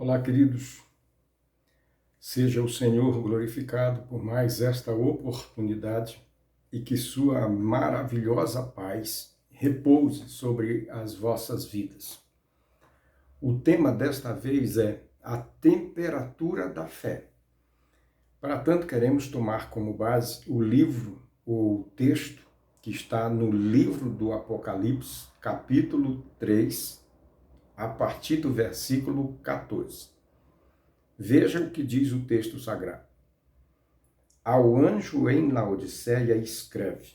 Olá, queridos. Seja o Senhor glorificado por mais esta oportunidade e que sua maravilhosa paz repouse sobre as vossas vidas. O tema desta vez é a temperatura da fé. Para tanto, queremos tomar como base o livro ou o texto que está no livro do Apocalipse, capítulo 3, a partir do versículo 14. Veja o que diz o texto sagrado. Ao anjo em Laodiceia escreve: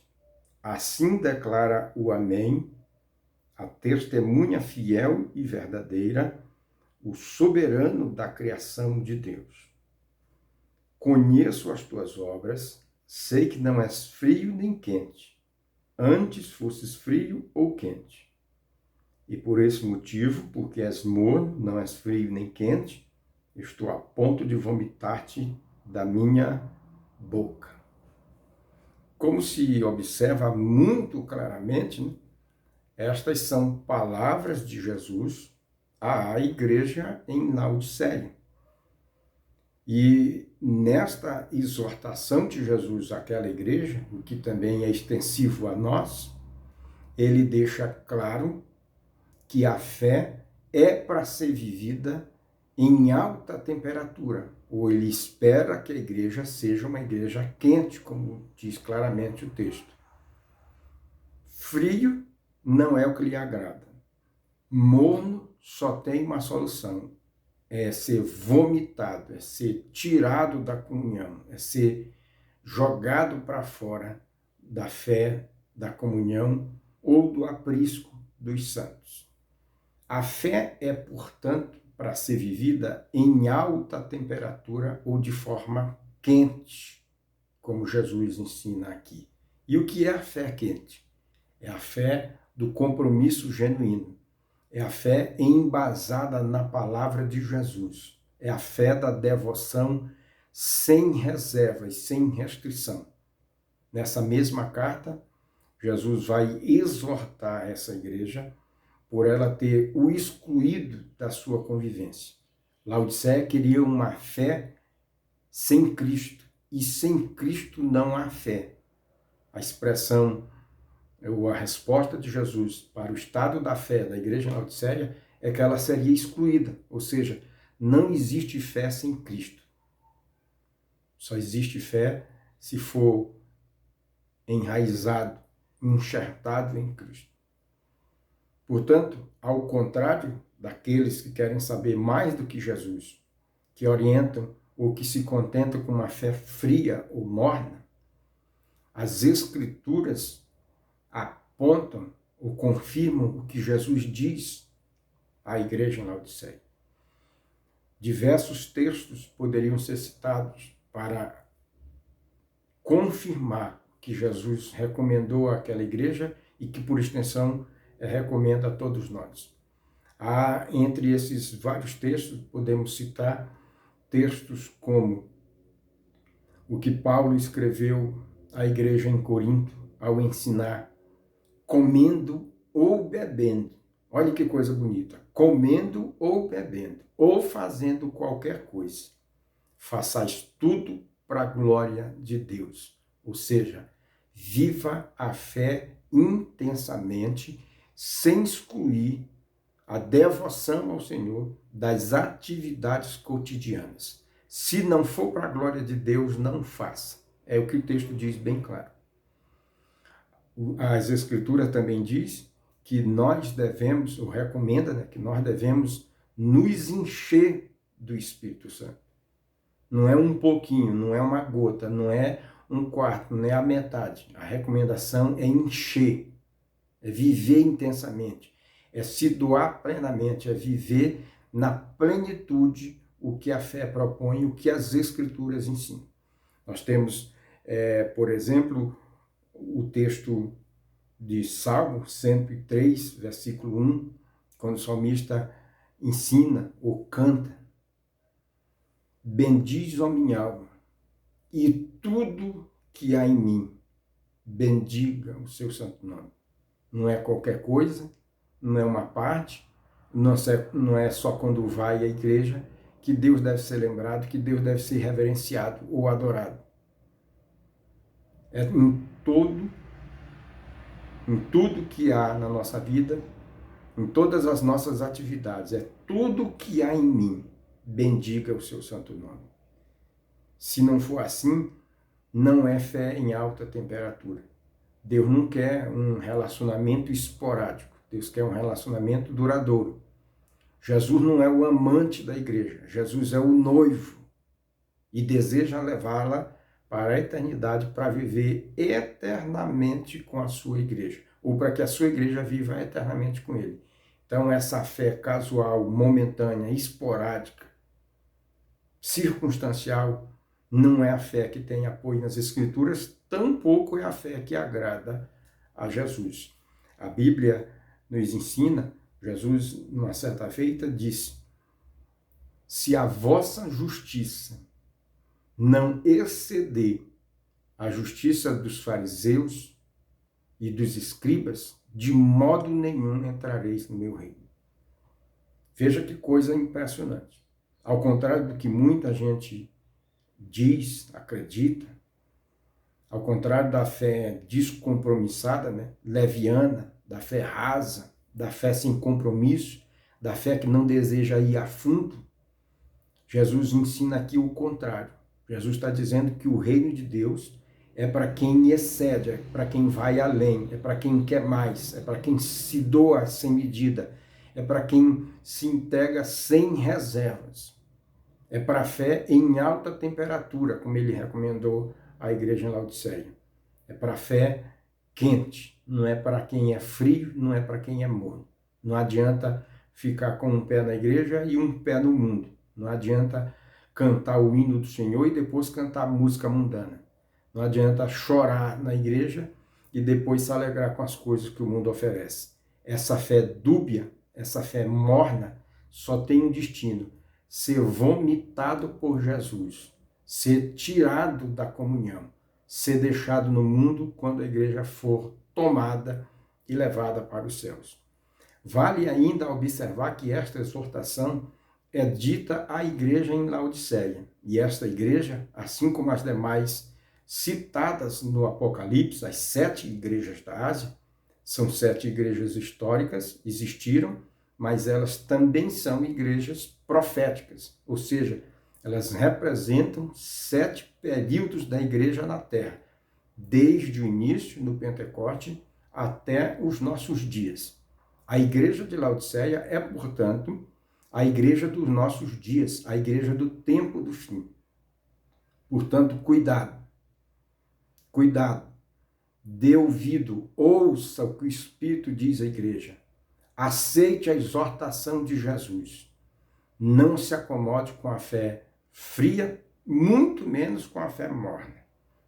assim declara o Amém, a testemunha fiel e verdadeira, o soberano da criação de Deus. Conheço as tuas obras, sei que não és frio nem quente, antes fosses frio ou quente. E por esse motivo, porque és morno, não és frio nem quente, estou a ponto de vomitar-te da minha boca. Como se observa muito claramente, né? Estas são palavras de Jesus à igreja em Laodiceia. E nesta exortação de Jesus àquela igreja, o que também é extensivo a nós, ele deixa claro que a fé é para ser vivida em alta temperatura, ou ele espera que a igreja seja uma igreja quente, como diz claramente o texto. Frio não é o que lhe agrada. Morno só tem uma solução, é ser vomitado, é ser tirado da comunhão, é ser jogado para fora da fé, da comunhão ou do aprisco dos santos. A fé é, portanto, para ser vivida em alta temperatura ou de forma quente, como Jesus ensina aqui. E o que é a fé quente? É a fé do compromisso genuíno. É a fé embasada na palavra de Jesus. É a fé da devoção sem reservas, sem restrição. Nessa mesma carta, Jesus vai exortar essa igreja por ela ter o excluído da sua convivência. Laodiceia queria uma fé sem Cristo, e sem Cristo não há fé. A expressão, ou a resposta de Jesus para o estado da fé da igreja em Laodiceia é que ela seria excluída, ou seja, não existe fé sem Cristo. Só existe fé se for enraizado, enxertado em Cristo. Portanto, ao contrário daqueles que querem saber mais do que Jesus, que orientam ou que se contentam com uma fé fria ou morna, as Escrituras apontam ou confirmam o que Jesus diz à igreja em Laodiceia. Diversos textos poderiam ser citados para confirmar que Jesus recomendou àquela igreja e que, por extensão, recomenda a todos nós. Entre esses vários textos, podemos citar textos como o que Paulo escreveu à igreja em Corinto ao ensinar, comendo ou bebendo. Olha que coisa bonita. Comendo ou bebendo, ou fazendo qualquer coisa. Façais tudo para a glória de Deus. Ou seja, viva a fé intensamente, sem excluir a devoção ao Senhor das atividades cotidianas. Se não for para a glória de Deus, não faça. É o que o texto diz bem claro. As Escrituras também diz que nós devemos, ou recomenda, né, que nós devemos nos encher do Espírito Santo. Não é um pouquinho, não é uma gota, não é um quarto, não é a metade. A recomendação é encher. É viver intensamente, é se doar plenamente, é viver na plenitude o que a fé propõe, o que as Escrituras ensinam. Nós temos, por exemplo, o texto de Salmo 103, versículo 1, quando o salmista ensina ou canta: bendize, ó minha alma, e tudo que há em mim, bendiga o seu santo nome. Não é qualquer coisa, não é uma parte, não é só quando vai à igreja, que Deus deve ser lembrado, que Deus deve ser reverenciado ou adorado. É em tudo que há na nossa vida, em todas as nossas atividades, é tudo que há em mim, bendiga o seu santo nome. Se não for assim, não é fé em alta temperatura. Deus não quer um relacionamento esporádico, Deus quer um relacionamento duradouro. Jesus não é o amante da igreja, Jesus é o noivo e deseja levá-la para a eternidade para viver eternamente com a sua igreja, ou para que a sua igreja viva eternamente com ele. Então, essa fé casual, momentânea, esporádica, circunstancial, não é a fé que tem apoio nas Escrituras, tampouco é a fé que agrada a Jesus. A Bíblia nos ensina, Jesus, numa certa feita, disse: se a vossa justiça não exceder a justiça dos fariseus e dos escribas, de modo nenhum entrareis no meu reino. Veja que coisa impressionante. Ao contrário do que muita gente diz, acredita, ao contrário da fé descompromissada, né, leviana, da fé rasa, da fé sem compromisso, da fé que não deseja ir a fundo, Jesus ensina aqui o contrário. Jesus está dizendo que o reino de Deus é para quem excede, é para quem vai além, é para quem quer mais, é para quem se doa sem medida, é para quem se entrega sem reservas. É para a fé em alta temperatura, como ele recomendou à igreja em Laodiceia. É para a fé quente, não é para quem é frio, não é para quem é morno. Não adianta ficar com um pé na igreja e um pé no mundo. Não adianta cantar o hino do Senhor e depois cantar música mundana. Não adianta chorar na igreja e depois se alegrar com as coisas que o mundo oferece. Essa fé dúbia, essa fé morna, só tem um destino: ser vomitado por Jesus, ser tirado da comunhão, ser deixado no mundo quando a igreja for tomada e levada para os céus. Vale ainda observar que esta exortação é dita à igreja em Laodiceia. E esta igreja, assim como as demais citadas no Apocalipse, as 7 igrejas da Ásia, são 7 igrejas históricas, existiram, mas elas também são igrejas proféticas, ou seja, elas representam 7 períodos da igreja na Terra, desde o início, no Pentecoste, até os nossos dias. A igreja de Laodiceia é, portanto, a igreja dos nossos dias, a igreja do tempo do fim. Portanto, cuidado, dê ouvido, ouça o que o Espírito diz à igreja. Aceite a exortação de Jesus. Não se acomode com a fé fria, muito menos com a fé morna.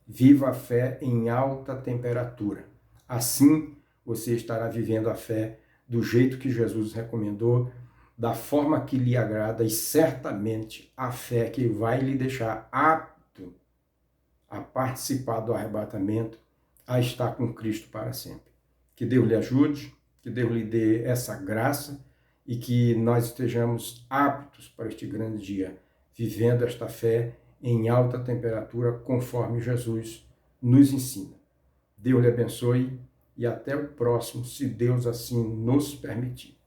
Viva a fé em alta temperatura. Assim, você estará vivendo a fé do jeito que Jesus recomendou, da forma que lhe agrada, e certamente a fé que vai lhe deixar apto a participar do arrebatamento, a estar com Cristo para sempre. Que Deus lhe ajude, que Deus lhe dê essa graça e que nós estejamos aptos para este grande dia, vivendo esta fé em alta temperatura, conforme Jesus nos ensina. Deus lhe abençoe e até o próximo, se Deus assim nos permitir.